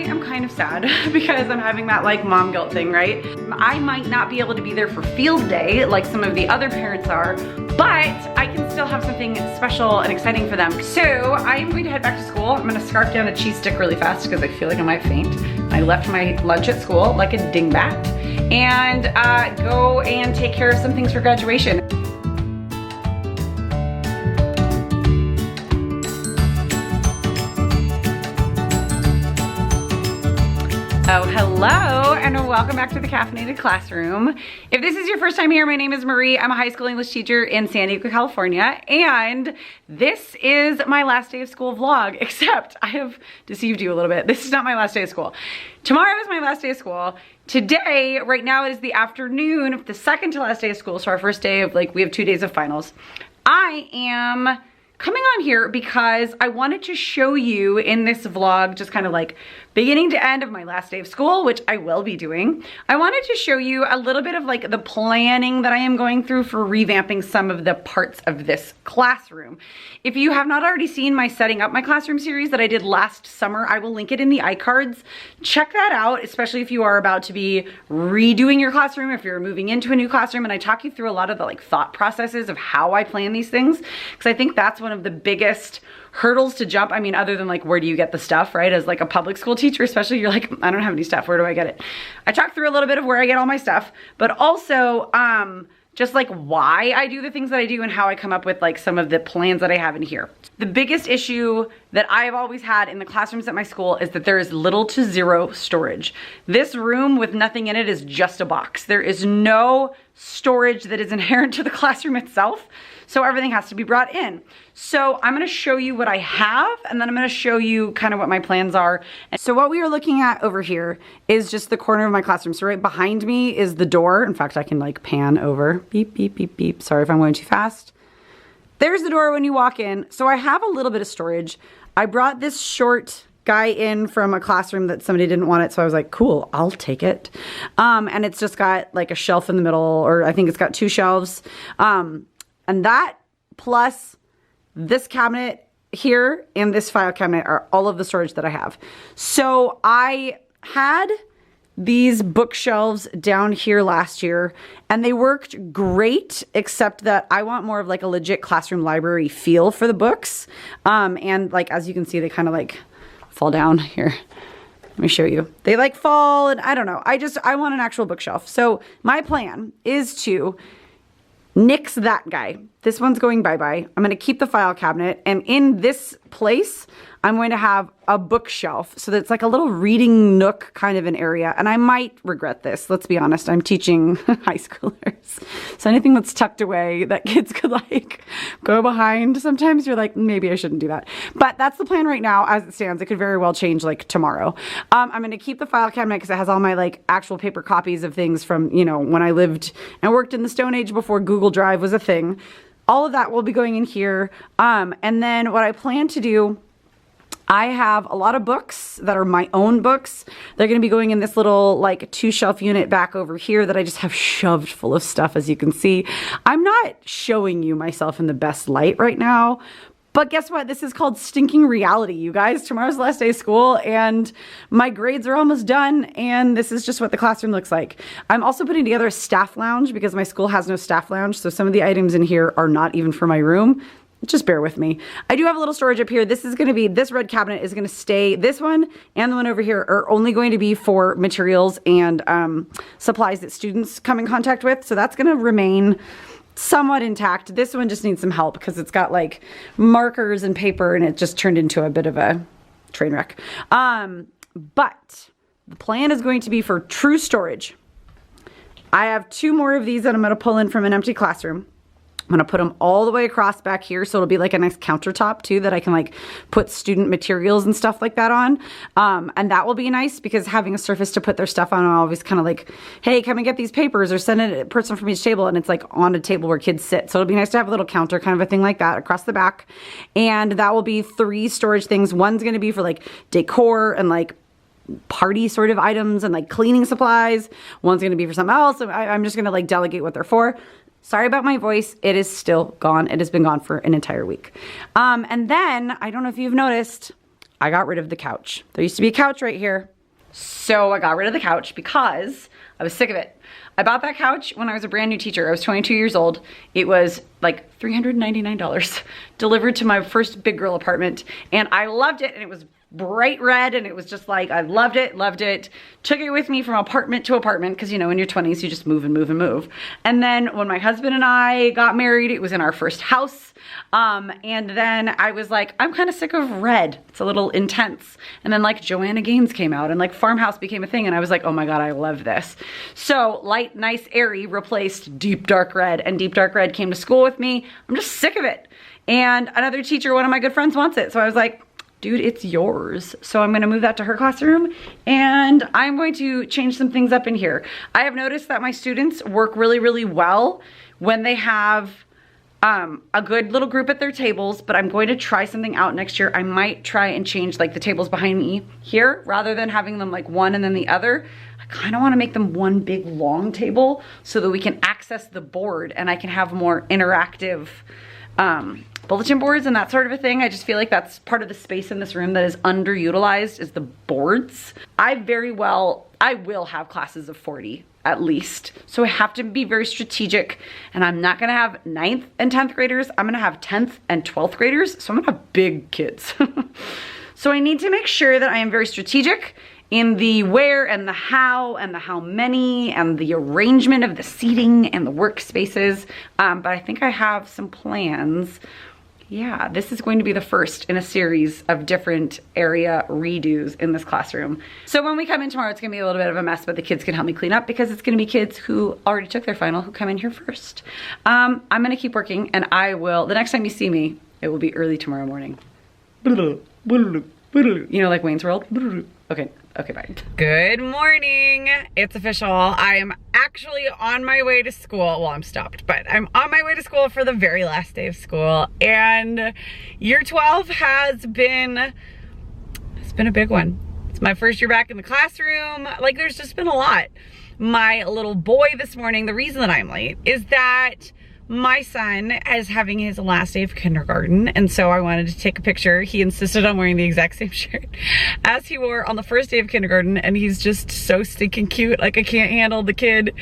am kind of sad because I'm having that like mom guilt thing, right? I might not be able to be there for field day like some of the other parents are, but I can still have something special and exciting for them. So I am going to head back to school. I'm gonna scarf down a cheese stick really fast because I feel like I might faint. I left my lunch at school like a dingbat, and go and take care of some things for graduation. Oh, hello, and welcome back to the Caffeinated Classroom. If this is your first time here, my name is Marie. I'm a high school English teacher in San Diego, California, and this is my last day of school vlog, except I have deceived you a little bit. This is not my last day of school. Tomorrow is my last day of school. Today, right now, it is the afternoon of the second to last day of school, so our first day of, like, we have 2 days of finals. I am coming on here because I wanted to show you in this vlog, just kind of like beginning to end of my last day of school, which I will be doing. I wanted to show you a little bit of like the planning that I am going through for revamping some of the parts of this classroom. If you have not already seen my setting up my classroom series that I did last summer, I will link it in the iCards. Check that out, especially if you are about to be redoing your classroom, if you're moving into a new classroom, and I talk you through a lot of the like thought processes of how I plan these things, because I think that's one of the biggest hurdles to jump. I mean, other than like, where do you get the stuff, right? As like a public school teacher, especially, you're like, I don't have any stuff. Where do I get it? I talk through a little bit of where I get all my stuff, but also just like why I do the things that I do and how I come up with like some of the plans that I have in here. The biggest issue that I've always had in the classrooms at my school is that there is little to zero storage. This room with nothing in it is just a box. There is no storage that is inherent to the classroom itself. So everything has to be brought in. So I'm gonna show you what I have, and then I'm gonna show you kind of what my plans are. And so what we are looking at over here is just the corner of my classroom. So right behind me is the door. In fact, I can like pan over. Beep, beep, beep, beep. Sorry if I'm going too fast. There's the door when you walk in. So I have a little bit of storage. I brought this short guy in from a classroom that somebody didn't want it, so I was like, cool, I'll take it. And it's just got like a shelf in the middle, or I think it's got 2 shelves. And that plus this cabinet here and this file cabinet are all of the storage that I have. So I had these bookshelves down here last year and they worked great, except that I want more of like a legit classroom library feel for the books. And like, as you can see, they kind of like fall down here. Let me show you. They like fall, and I don't know. I want an actual bookshelf. So my plan is to nix that guy. This one's going bye-bye. I'm going to keep the file cabinet, and in this place, I'm going to have a bookshelf so that it's like a little reading nook kind of an area. And I might regret this. Let's be honest. I'm teaching high schoolers. So anything that's tucked away that kids could like go behind, sometimes you're like, maybe I shouldn't do that. But that's the plan right now as it stands. It could very well change like tomorrow. I'm going to keep the file cabinet because it has all my like actual paper copies of things from, you know, when I lived and worked in the Stone Age before Google Drive was a thing. All of that will be going in here. And then what I plan to do, I have a lot of books that are my own books. They're going to be going in this little like 2-shelf unit back over here that I just have shoved full of stuff, as you can see. I'm not showing you myself in the best light right now, but guess what? This is called stinking reality, you guys. Tomorrow's the last day of school and my grades are almost done, and this is just what the classroom looks like. I'm also putting together a staff lounge because my school has no staff lounge, so some of the items in here are not even for my room. Just bear with me. I do have a little storage up here. This is going to be, this red cabinet is going to stay. This one and the one over here are only going to be for materials and supplies that students come in contact with. So that's going to remain somewhat intact. This one just needs some help because it's got like markers and paper and it just turned into a bit of a train wreck. But the plan is going to be for true storage. I have 2 more of these that I'm going to pull in from an empty classroom. I'm going to put them all the way across back here, so it'll be like a nice countertop too that I can like put student materials and stuff like that on. And that will be nice because having a surface to put their stuff on, I'm always kind of like, hey, come and get these papers, or send it a person from each table, and it's like on a table where kids sit. So it'll be nice to have a little counter, kind of a thing like that across the back. And that will be 3 storage things. One's going to be for like decor and like party sort of items and like cleaning supplies. One's going to be for something else. I'm just going to like delegate what they're for. Sorry about my voice. It is still gone. It has been gone for an entire week. And then, I don't know if you've noticed, I got rid of the couch. There used to be a couch right here. So I got rid of the couch because I was sick of it. I bought that couch when I was a brand new teacher. I was 22 years old. It was like $399 delivered to my first big girl apartment, and I loved it, and it was bright red, and it was just like, I loved it. Took it with me from apartment to apartment, because you know, in your 20s, you just move and move and move. And then when my husband and I got married, it was in our first house. And then I was like, I'm kind of sick of red. It's a little intense. And then like Joanna Gaines came out, and like Farmhouse became a thing, and I was like, oh my God, I love this. So light, nice, airy replaced deep dark red, and deep dark red came to school with me. I'm just sick of it. And another teacher, one of my good friends, wants it. So I was like, dude, it's yours. So I'm gonna move that to her classroom, and I'm going to change some things up in here. I have noticed that my students work really, really well when they have a good little group at their tables, but I'm going to try something out next year. I might try and change like the tables behind me here, rather than having them like one and then the other. I kind of want to make them one big long table so that we can access the board and I can have more interactive bulletin boards and that sort of a thing. I just feel like that's part of the space in this room that is underutilized, is the boards. I will have classes of 40 at least. So I have to be very strategic, and I'm not gonna have 9th and 10th graders. I'm gonna have 10th and 12th graders. So I'm gonna have big kids. So I need to make sure that I am very strategic in the where and the how many and the arrangement of the seating and the workspaces. But I think I have some plans. Yeah, this is going to be the first in a series of different area redos in this classroom. So when we come in tomorrow, it's gonna be a little bit of a mess, but the kids can help me clean up because it's gonna be kids who already took their final who come in here first. I'm gonna keep working, and the next time you see me, it will be early tomorrow morning. You know, like Wayne's World? Okay, bye. Good morning. It's official. I am actually on my way to school. Well, I'm stopped, but I'm on my way to school for the very last day of school. And year 12 it's been a big one. It's my first year back in the classroom. Like, there's just been a lot. My little boy this morning, the reason that I'm late is that my son is having his last day of kindergarten, and so I wanted to take a picture. He insisted on wearing the exact same shirt as he wore on the first day of kindergarten, and he's just so stinking cute. Like, I can't handle the kid.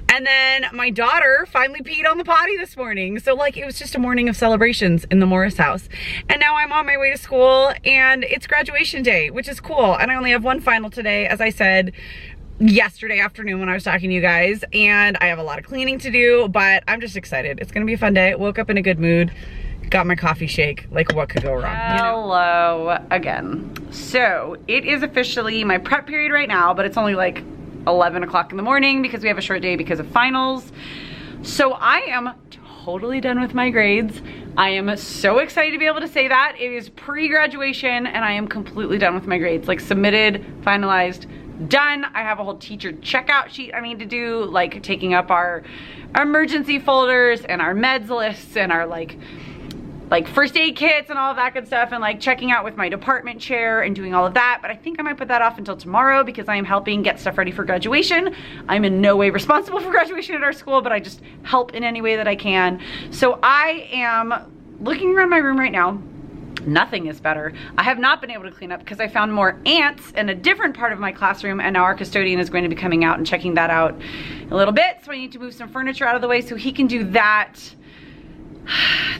And then my daughter finally peed on the potty this morning. So like, it was just a morning of celebrations in the Morris house. And now I'm on my way to school, and it's graduation day, which is cool. And I only have one final today, as I said yesterday afternoon when I was talking to you guys, and I have a lot of cleaning to do, but I'm just excited. It's gonna be a fun day. Woke up in a good mood, got my coffee shake. Like, what could go wrong? Hello again. So it is officially my prep period right now, but it's only like 11 o'clock in the morning because we have a short day because of finals. So I am totally done with my grades. I am so excited to be able to say that. It is pre-graduation, and I am completely done with my grades. Like, submitted, finalized, done. I have a whole teacher checkout sheet I need to do, like taking up our emergency folders and our meds lists and our like first aid kits and all of that good stuff, and like checking out with my department chair and doing all of that. But I think I might put that off until tomorrow because I am helping get stuff ready for graduation. I'm in no way responsible for graduation at our school, but I just help in any way that I can. So I am looking around my room right now. Nothing is better. I have not been able to clean up because I found more ants in a different part of my classroom, and now our custodian is going to be coming out and checking that out in a little bit. So I need to move some furniture out of the way so he can do that.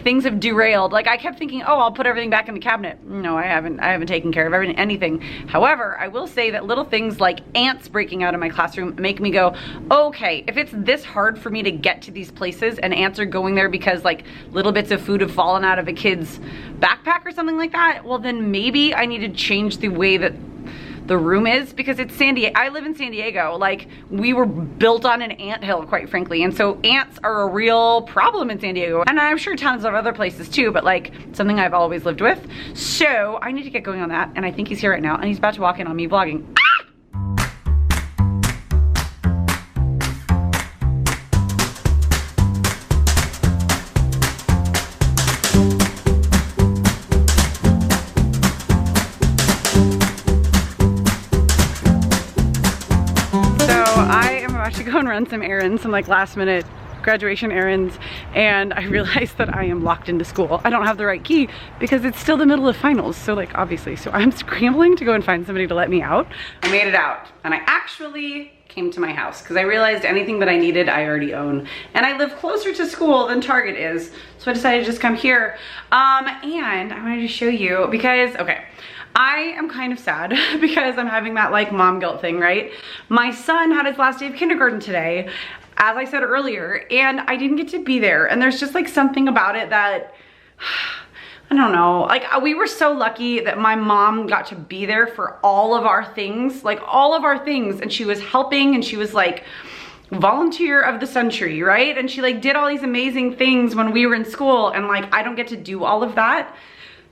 Things have derailed. Like, I kept thinking, oh, I'll put everything back in the cabinet. No, I haven't taken care of anything. However, I will say that little things like ants breaking out of my classroom make me go, okay, if it's this hard for me to get to these places and ants are going there because like little bits of food have fallen out of a kid's backpack or something like that, well then maybe I need to change the way that the room is, because it's San Diego. I live in San Diego. Like, we were built on an anthill, quite frankly. And so ants are a real problem in San Diego. And I'm sure tons of other places too, but like something I've always lived with. So I need to get going on that. And I think he's here right now, and he's about to walk in on me vlogging. Go and run some errands, some like last minute graduation errands and I realized that I am locked into school. I don't have the right key because it's still the middle of finals, so like obviously. So I'm scrambling to go and find somebody to let me out. I made it out and I actually came to my house because I realized anything that I needed I already own, and I live closer to school than Target is, so I decided to just come here. And I wanted to show you because, okay, I am kind of sad because I'm having that like mom guilt thing, right? My son had his last day of kindergarten today, as I said earlier, and I didn't get to be there, and there's just like something about it that I don't know, like we were so lucky that my mom got to be there for all of our things, like all of our things, and she was helping, and she was like volunteer of the century, right? And she like did all these amazing things when we were in school, and like I don't get to do all of that.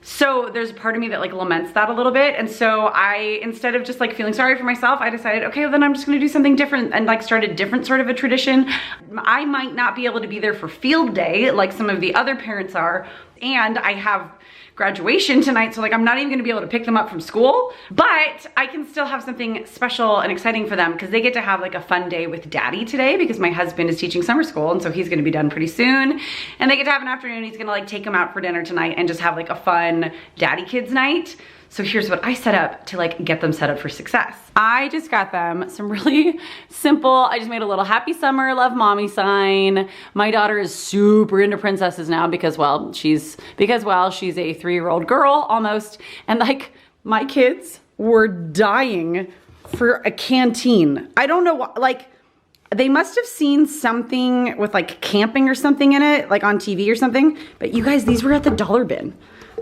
So there's a part of me that like laments that a little bit. And so I, instead of just like feeling sorry for myself, I decided, okay, well then I'm just gonna do something different and like start a different sort of a tradition. I might not be able to be there for field day like some of the other parents are. And I have graduation tonight, so like I'm not even gonna be able to pick them up from school, but I can still have something special and exciting for them because they get to have like a fun day with daddy today because my husband is teaching summer school, and so he's gonna be done pretty soon, and they get to have an afternoon. He's gonna like take them out for dinner tonight and just have like a fun daddy kids night. So here's what I set up to like get them set up for success. I just got them some really simple, I just made a little happy summer, love mommy sign. My daughter is super into princesses now because, well, she's a 3-year-old girl almost. And like my kids were dying for a canteen. I don't know what, like they must have seen something with like camping or something in it, like on TV or something. But you guys, these were at the dollar bin,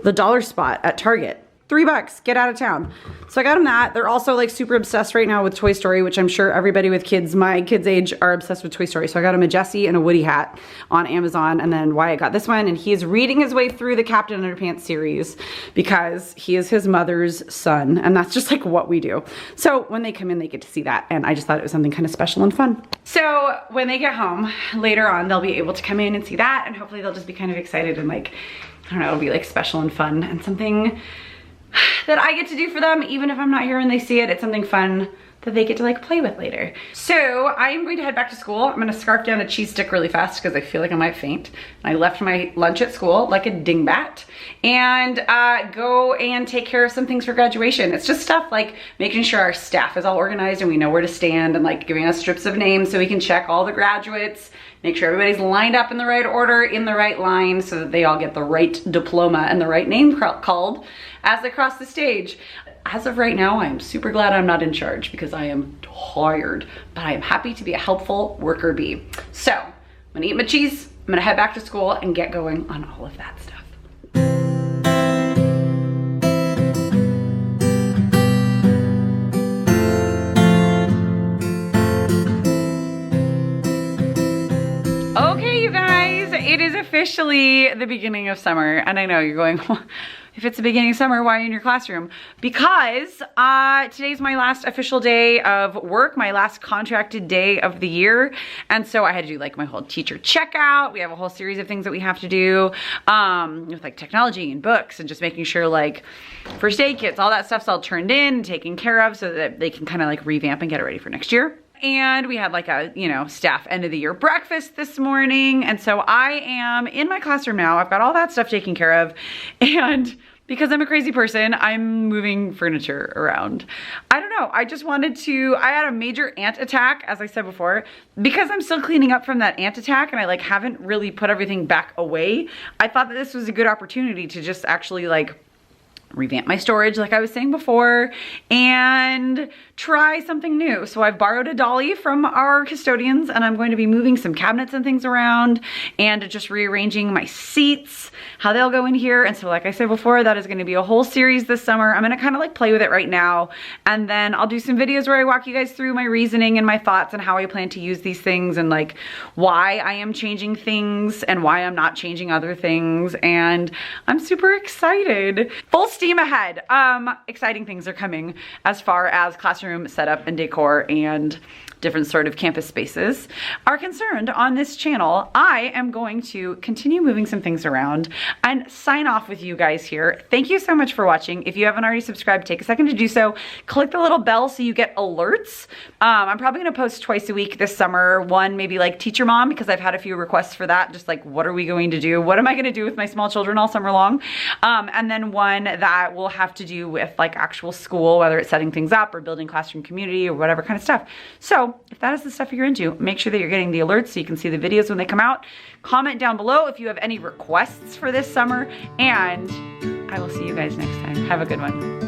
the dollar spot at Target. $3, get out of town. So I got them that. They're also like super obsessed right now with Toy Story, which I'm sure everybody with kids my kids' age are obsessed with Toy Story. So I got him a Jessie and a Woody hat on Amazon, and then Wyatt got this one, and he is reading his way through the Captain Underpants series because he is his mother's son, and that's just like what we do. So when they come in, they get to see that, and I just thought it was something kind of special and fun. So when they get home later on, they'll be able to come in and see that, and hopefully they'll just be kind of excited and like, I don't know, it'll be like special and fun and something that I get to do for them. Even if I'm not here and they see it, it's something fun that they get to like play with later. So I am going to head back to school. I'm gonna scarf down a cheese stick really fast because I feel like I might faint. I left my lunch at school like a dingbat, and go and take care of some things for graduation. It's just stuff like making sure our staff is all organized and we know where to stand, and like giving us strips of names so we can check all the graduates, make sure everybody's lined up in the right order, in the right line, so that they all get the right diploma and the right name called as they cross the stage. As of right now, I am super glad I'm not in charge because I am tired, but I am happy to be a helpful worker bee. So I'm gonna eat my cheese, I'm gonna head back to school and get going on all of that stuff. Okay, you guys, it is officially the beginning of summer, and I know you're going, if it's the beginning of summer, why are you in your classroom? Because today's my last official day of work, my last contracted day of the year. And so I had to do like my whole teacher checkout. We have a whole series of things that we have to do with like technology and books and just making sure like first aid kits, all that stuff's all turned in and taken care of so that they can kind of like revamp and get it ready for next year. And we had like a, you know, staff end of the year breakfast this morning. And so I am in my classroom now. I've got all that stuff taken care of. And because I'm a crazy person, I'm moving furniture around. I don't know, I just wanted to, I had a major ant attack, as I said before, because I'm still cleaning up from that ant attack and I like haven't really put everything back away. I thought that this was a good opportunity to just actually like revamp my storage like I was saying before and try something new. So I've borrowed a dolly from our custodians and I'm going to be moving some cabinets and things around and just rearranging my seats, how they'll go in here. And so like I said before, that is going to be a whole series this summer. I'm going to kind of like play with it right now, and then I'll do some videos where I walk you guys through my reasoning and my thoughts and how I plan to use these things and like why I am changing things and why I'm not changing other things. And I'm super excited. Full steam ahead. Exciting things are coming as far as classroom setup and decor and different sort of campus spaces are concerned on this channel, I am going to continue moving some things around and sign off with you guys here. Thank you so much for watching. If you haven't already subscribed, take a second to do so. Click the little bell so you get alerts. I'm probably gonna post twice a week this summer. One, maybe like Teacher Mom, because I've had a few requests for that. Just like, what are we going to do? What am I gonna do with my small children all summer long? And then one that will have to do with like actual school, whether it's setting things up or building classroom community or whatever kind of stuff. So if that is the stuff you're into, make sure that you're getting the alerts so you can see the videos when they come out. Comment down below if you have any requests for this summer, and I will see you guys next time. Have a good one.